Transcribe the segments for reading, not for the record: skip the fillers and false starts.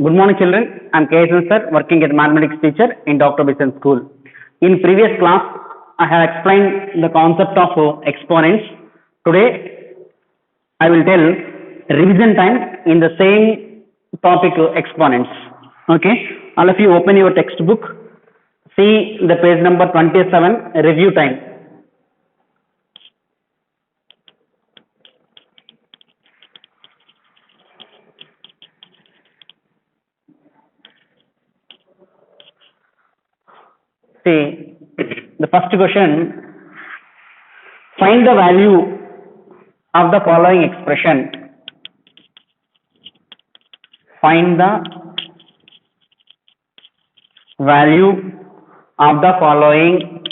Good morning, children. I'm KSN sir, working as mathematics teacher in Dr. Bison School. In previous class, I have explained the concept of exponents. Today, I will tell revision time in the same topic, exponents. Okay, all of you open your textbook. See the page number 27, review time. See, the first question, find the value of the following expression. Find the value of the following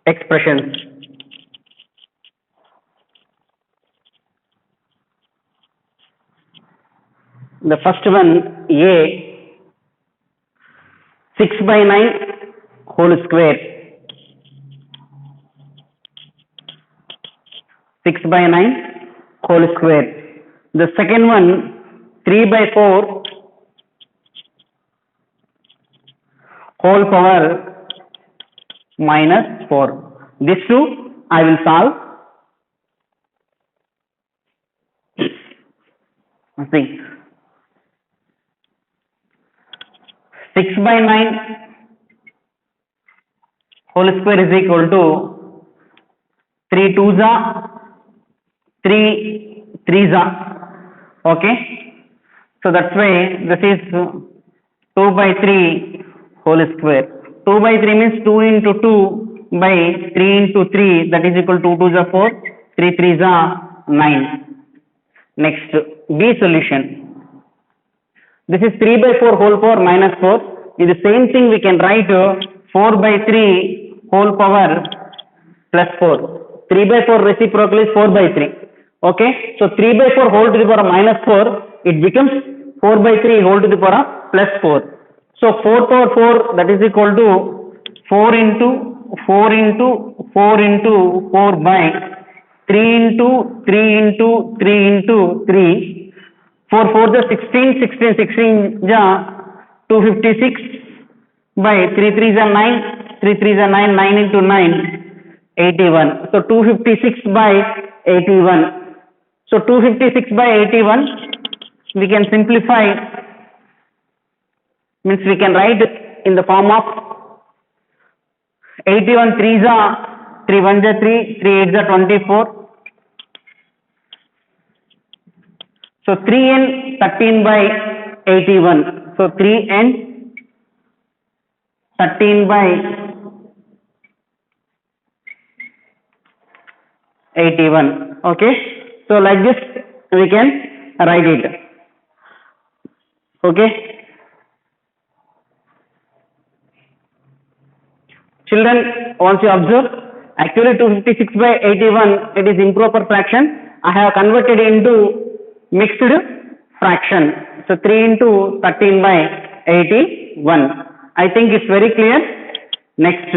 expressions. The first one, A, 6 by 9 whole square. 6 by 9 whole square. The second one, 3 by 4 whole power minus 4. These two I will solve. See, 6 by 9 whole square is equal to 3 2s are 3 3s are. Okay, so that's why this is 2 by 3 whole square. 2 by 3 means 2 into 2 by 3 into 3, that is equal to 2 2s are 4, 3 3s are 9. Next, B solution. This is 3 by 4 whole power minus 4. In the same thing we can write 4 by 3 whole power plus 4. 3 by 4 reciprocal is 4 by 3. Okay, so 3 by 4 whole to the power minus 4, it becomes 4 by 3 whole to the power plus 4. So 4 power 4, that is equal to 4 into 4 into 4 into 4 by 3 into 3 into 3 into 3. 4 4 is 16, 16 16 is 256 by 3 3 is 9, 3 3 is 9, 9 into 9, 81. So 256 by 81. So 256 by 81, we can simplify, means we can write in the form of 81 3s are 3 1s are 3, 3 8s are 24. So 3n 13 by 81. So 3n 13 by 81. Okay. So like this we can write it. Okay. Children, once you observe, actually 256 by 81, it is improper fraction. I have converted into mixed fraction. So 3 into 13 by 81. I think it's very clear. Next.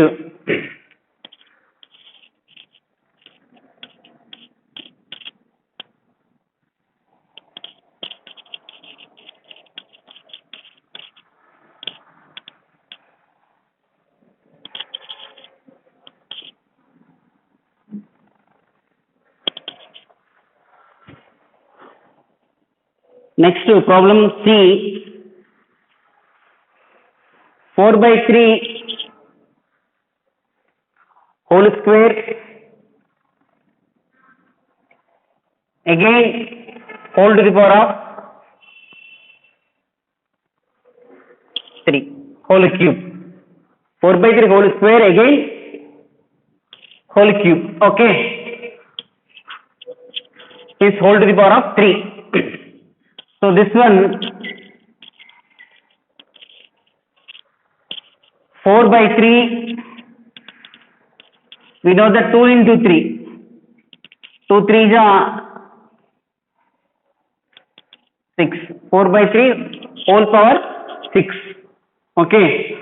Next problem C, 4 by 3 whole square, again whole to the power of 3 whole cube. 4 by 3 whole square, again whole cube. Okay, is whole to the power of 3. So this one 4 by 3, we know that 2 into 3, 2 3s are 6, 4 by 3 whole power 6. Okay,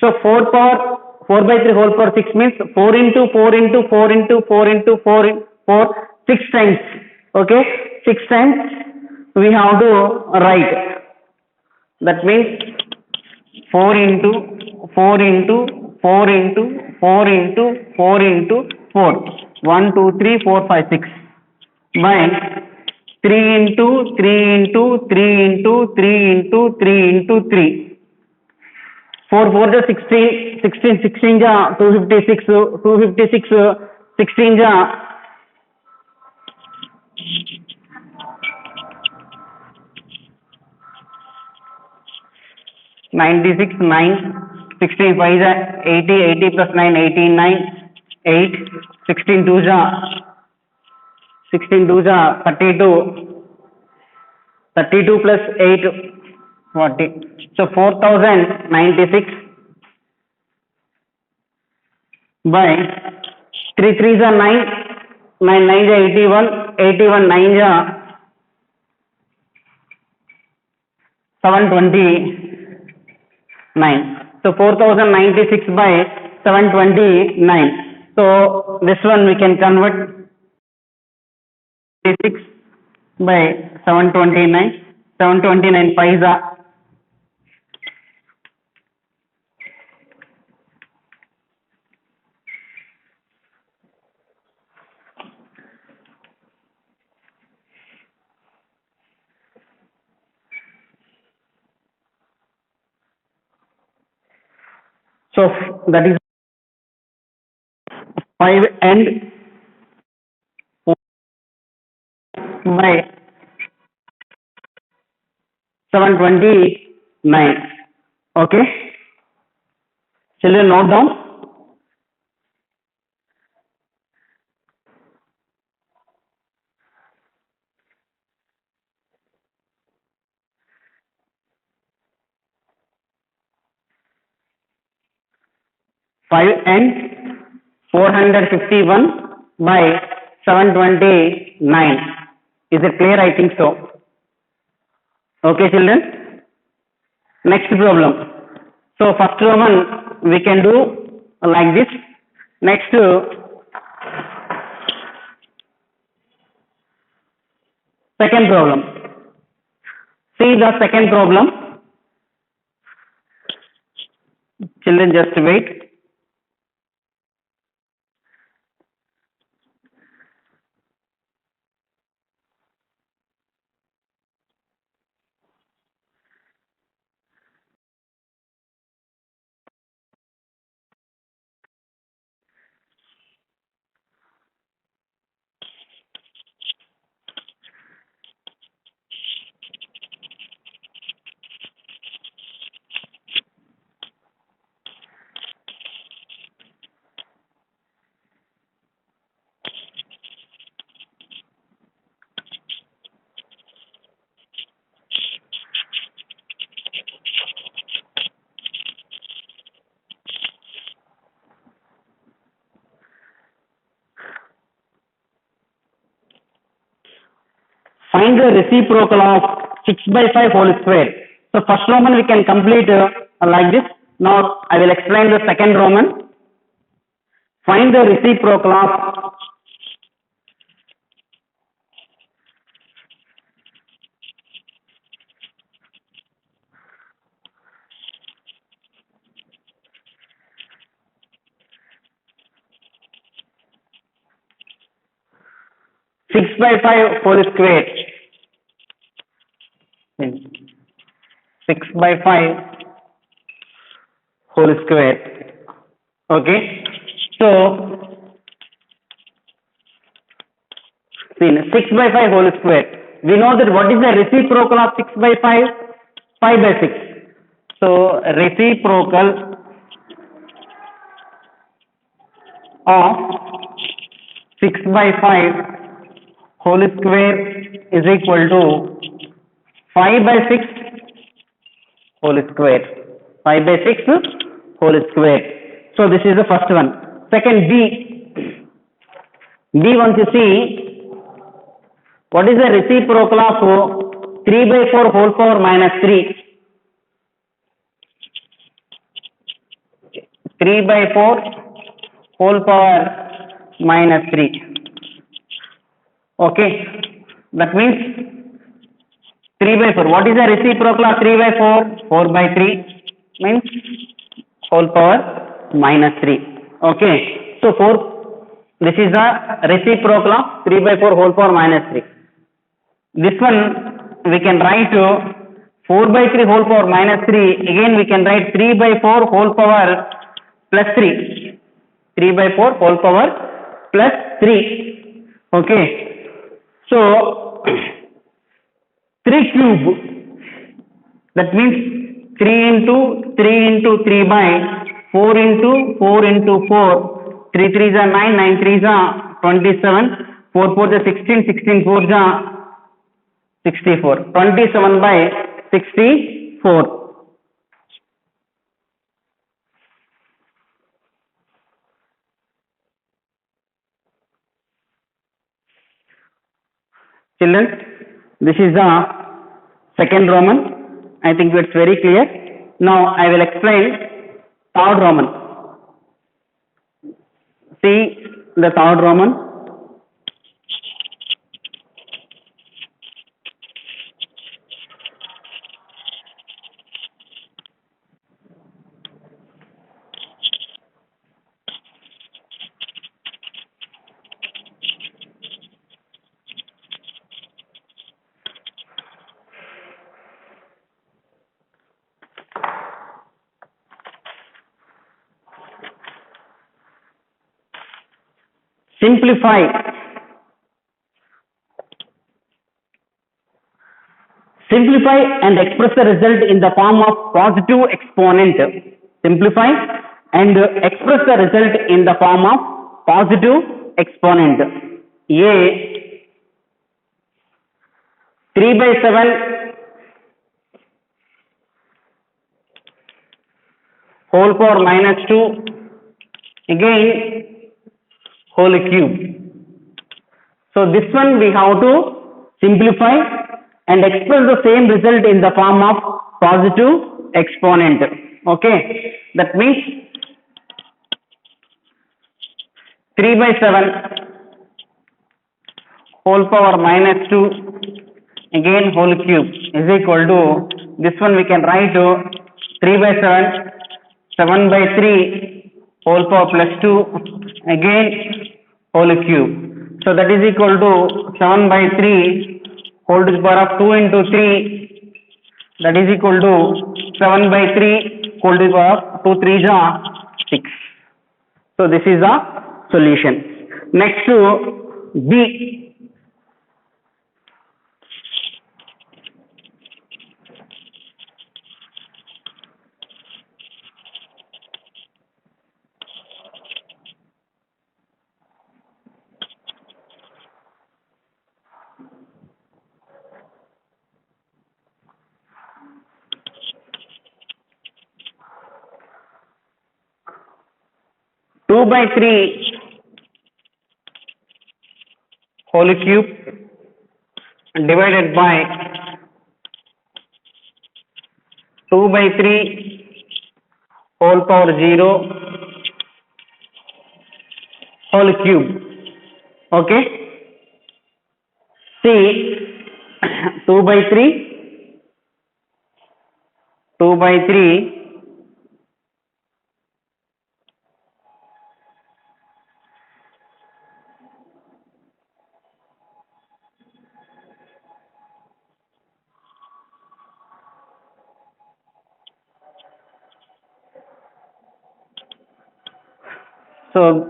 so 4 power 4 by 3 whole power 6 means 4 into 4 into 4 into 4 into 4 into 4, 6 times. Okay, 6 times we have to write. That means 4 into 4 into 4 into 4 into 4 into 4. 1, 2, 3, 4, 5, 6 by 3 into 3 into 3 into 3 into 3 into 3. 4 4 ja 16, 16 16 ja 256, 256 16 ja 96, 9, 16 5 ja 80, 80 plus 9, 89, 8, 16 2 ja 32, 32 plus 8, 40. So 4096 by 3 3 ja 9, 9 9 ja 81, 81 9 ja 729. So 4096 by 729. So this one we can convert 6 by 729. 729 paisa. So that is 5 and 4 by 729. Okay, children note down. 5 and 451 by 729. Is it clear? I think so. Okay, children. Next problem. So first one we can do like this. Next, second problem. See the second problem. Children, just wait. Find the reciprocal of 6 by 5 whole square. So first Roman we can complete like this. Now I will explain the second Roman. Find the reciprocal of 6 by 5 whole square. 6 by 5 whole square. Okay. So see 6 by 5 whole square. We know that what is the reciprocal of 6 by 5? 5 by 6. So reciprocal of 6 by 5 whole square is equal to 5 by 6 whole square. 5 by 6 whole square. So this is the first one. Second, B. B wants to see what is the reciprocal of 3 by 4 whole power minus 3. 3 by 4 whole power minus 3. Okay, that means 3 by 4. What is the reciprocal of 3 by 4? 4 by 3 means whole power minus 3. Okay, so 4, this is the reciprocal of 3 by 4 whole power minus 3. This one we can write 4 by 3 whole power minus 3. Again we can write 3 by 4 whole power plus 3. 3 by 4 whole power plus 3. Okay, so 3 cube, that means 3 into 3 into 3 by 4 into 4 into 4. 3 3s are 9, 9 3s are 27, 4 4s are 16, 16 4s are 64. 27 by 64. Children, this is the second Roman. I think it's very clear. Now I will explain third Roman. See the third Roman. Simplify. Simplify and express the result in the form of positive exponent. Simplify and express the result in the form of positive exponent. A 3 by 7 whole power minus 2, again whole cube. So this one we have to simplify and express the same result in the form of positive exponent. Okay, that means 3 by 7 whole power minus 2, again whole cube is equal to, this one we can write 3 by 7, 7 by 3 whole power plus 2, again whole cube. So that is equal to 7 by 3 whole to the power of 2 into 3, that is equal to 7 by 3 whole to the power of 2 3 is 6. So this is the solution. Next to B. 2 by 3 whole cube divided by 2 by 3 whole power 0 whole cube. Okay, see 2 by 3 2 by 3 so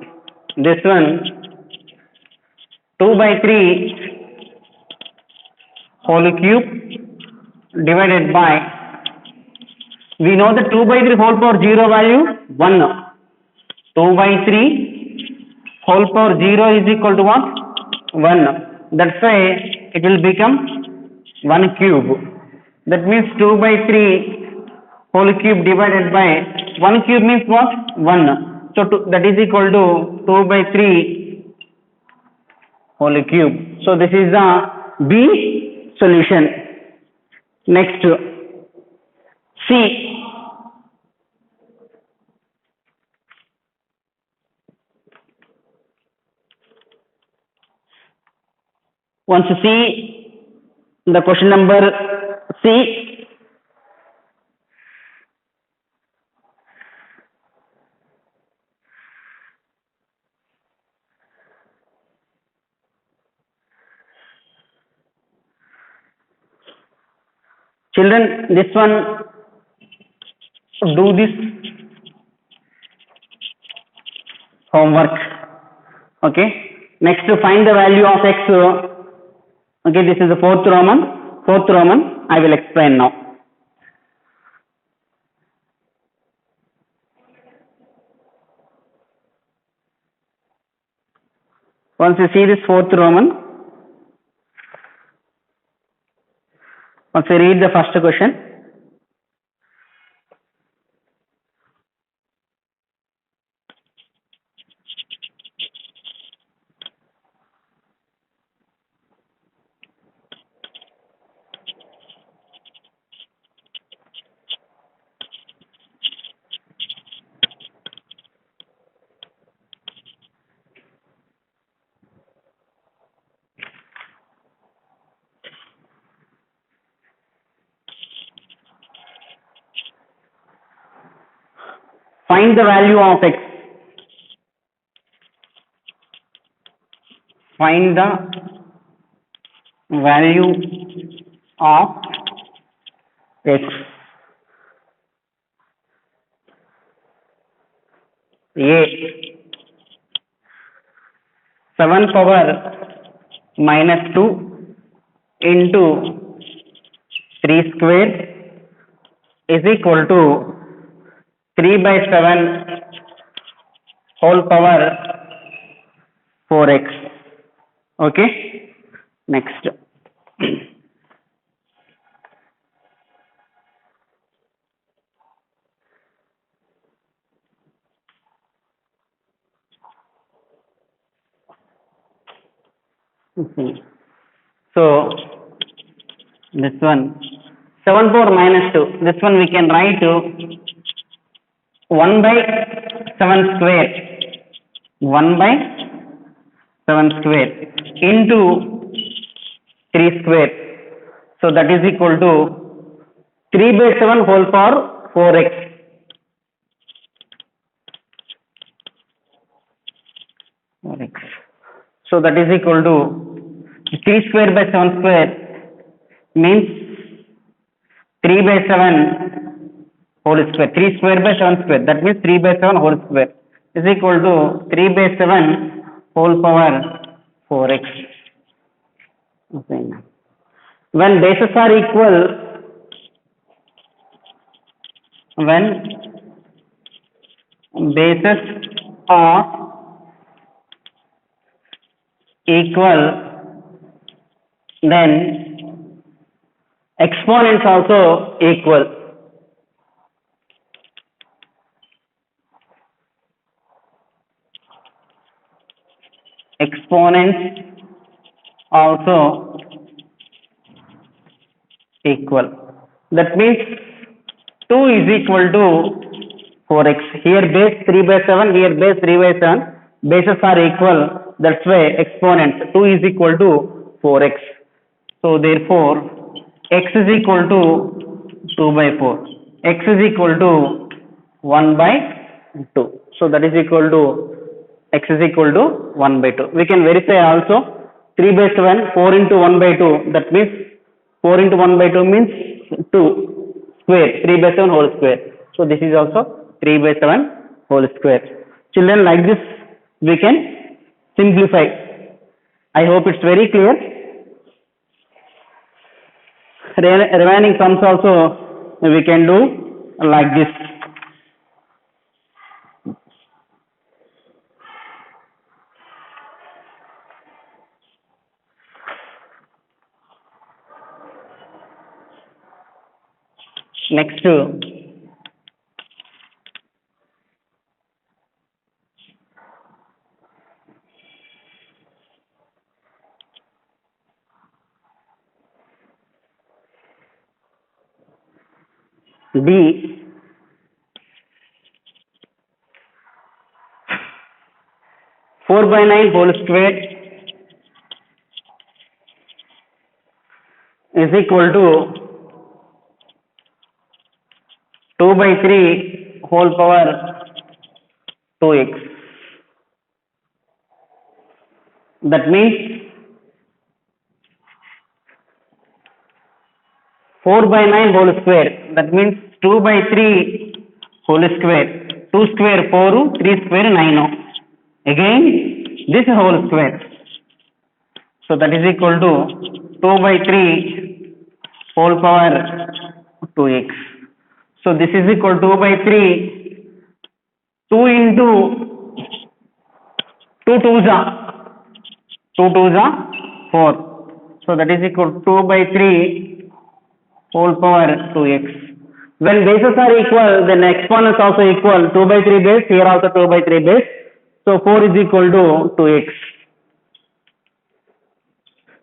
this one 2 by 3 whole cube divided by, we know the 2 by 3 whole power 0 value 1. 2 by 3 whole power 0 is equal to what? 1. That's why it will become 1 cube. That means 2 by 3 whole cube divided by 1 cube means what? 1. So that is equal to 2 by 3 whole cube. So this is the B solution. Next C. Once you see the question number C, children, this one, do this homework. Okay. Next, to find the value of x. Okay, this is the fourth Roman. Fourth Roman, I will explain now. Once you see this fourth Roman, once you read the first question, find the value of x. Find the value of x. A 7 power minus 2 into 3 square is equal to 3 by 7 whole power 4x. Okay. Next. So this one 7 power minus 2. This one we can write 1 by 7 square. 1 by 7 square into 3 square. So that is equal to 3 by 7 whole power 4x. So that is equal to 3 square by 7 square means 3 by 7 whole square. 3 square by 7 square, that means 3 by 7 whole square is equal to 3 by 7 whole power 4x. Okay. When bases are equal, when bases are equal, then exponents also equal. Exponents also equal. That means 2 is equal to 4x. Here base 3 by 7, here base 3 by 7. Bases are equal. That's why exponents 2 is equal to 4x. So therefore x is equal to 2 by 4. X is equal to 1 by 2. So that is equal to x is equal to 1 by 2. We can verify also 3 by 7, 4 into 1 by 2. That means 4 into 1 by 2 means 2 square, 3 by 7 whole square. So this is also 3 by 7 whole square. Children, like this we can simplify. I hope it's very clear. Remaining sums also we can do like this. Next, D 4 by 9 whole square is equal to 2 by 3 whole power 2x. That means 4 by 9 whole square. That means 2 by 3 whole square. 2 square 4, 3 square 9. Again this whole square. So that is equal to 2 by 3 whole power 2x. So this is equal to 2 by 3, 2 into 2 2s are 2 2s are 4. So that is equal to 2 by 3 whole power 2x. When bases are equal, then exponents also equal. 2 by 3 base, here also 2 by 3 base. So 4 is equal to 2x.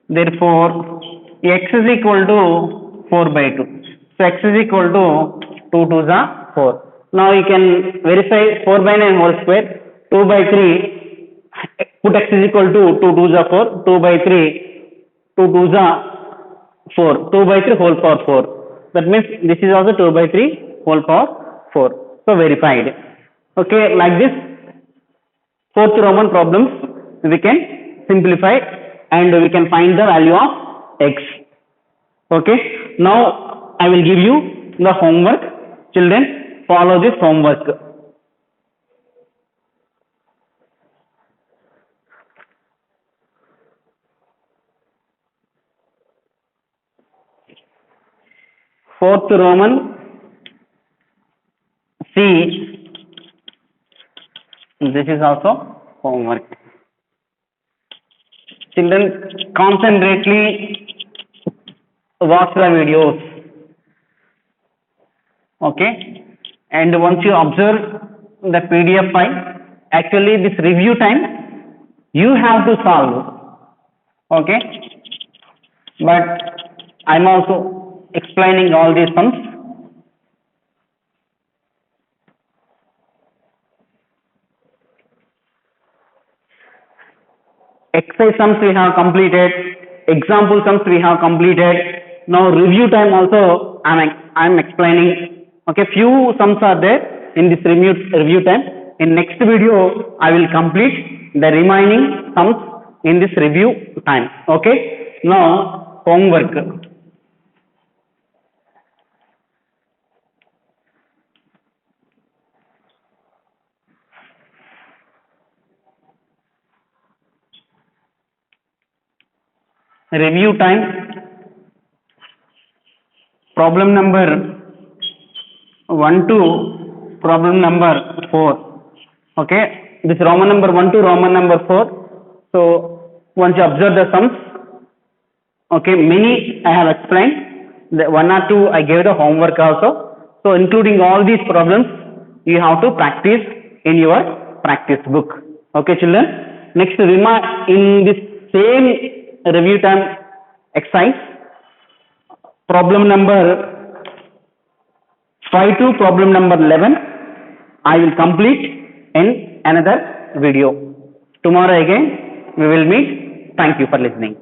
Therefore, x is equal to 4 by 2. So x is equal to 2 2s are 4. Now you can verify 4 by 9 whole square, 2 by 3, put x is equal to 2 2s are 4, 2 by 3, 2 2s are 4, 2 by 3 whole power 4. That means this is also 2 by 3 whole power 4. So verified. Okay, like this, fourth Roman problems we can simplify and we can find the value of x. Okay, now I will give you the homework. Children, follow this homework. Fourth Roman, see, this is also homework. Children, concentrately watch the videos. Okay, and once you observe the PDF file, actually this review time you have to solve. Okay, but I'm also explaining all these sums. Exercise sums we have completed, example sums we have completed. Now review time also I'm explaining. Okay, few sums are there in this review time. In next video I will complete the remaining sums in this review time. Okay, now homework. Review time, problem number 1 to problem number 4. Okay, this Roman number 1 to Roman number 4. So once you observe the sums, okay, many I have explained, the 1 or 2 I gave the homework also. So including all these problems you have to practice in your practice book. Okay children, next in this same review time exercise, problem number 5 to problem number 11 I will complete in another video. Tomorrow again we will meet. Thank you for listening.